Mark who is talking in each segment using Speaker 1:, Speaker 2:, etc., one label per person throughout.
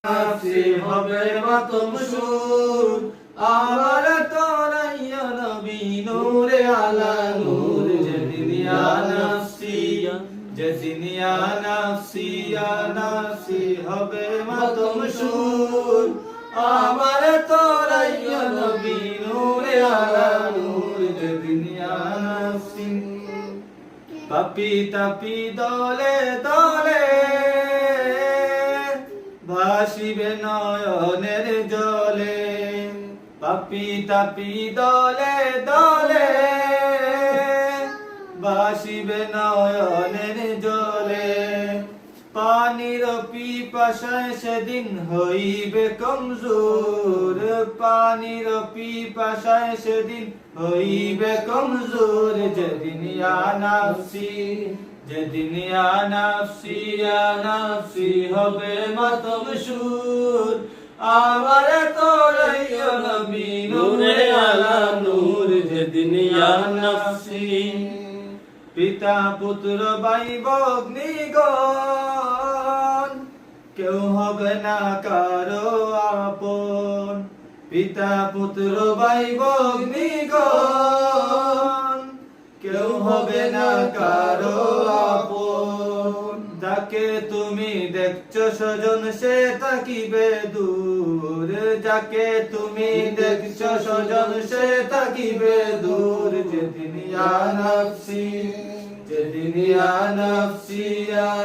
Speaker 1: নাফসি হবে মাতম সুর আমার তোরাই নবী নূরে আলা নূর যেদিন ইয়া নাফসি যেদিন ইয়া নাফসি হবে মাতম সুর আমার তোরাই নবী নূরে আলা নূর যেদিন ইয়া নাফসি পাপি তাপি দলে দলে ভাসিবে নয়নের জলে পাপি তাপি দলে দলে ভাসিবে নয়নের জলে পানির পিপাসায় সেদিন হইবে কমজোর পানির পিপাসায় সেদিন হইবে কমজোর যেদিন ইয়া নাফসি যেদিন ইয়া নাফসি হবে মাতম সুর আমার তোরাই নবী নূরে আলা নূর যেদিন ইয়া নাফসি পিতা পুত্র ভাই ভগ্নীগণ কেউ হবে না কারো আপন পিতা পুত্র ভাই ভগ্নীগণ কেউ হবে না কারো আপন যাকে তুমি দেখছো স্বজন সে থাকিবে দূর যাকে তুমি দেখছো স্বজন সে থাকিবে দূর যেদিন ইয়া নাফসি যেদিন ইয়া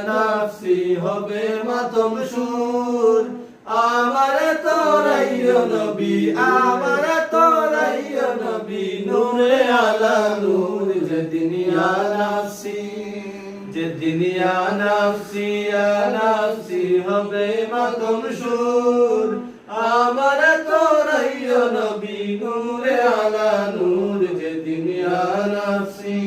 Speaker 1: নাফসি হবে মাতম সুর আমার তোরাই নবী আমার তোরাই নবী নূরে আলা নূর যেদিন ইয়া নাফসি যেদিন ইয়া নাফসি হবে মাতম সুর আমার তোরাই নবী নূরে আলা নূর যেদিন ইয়া নাফসি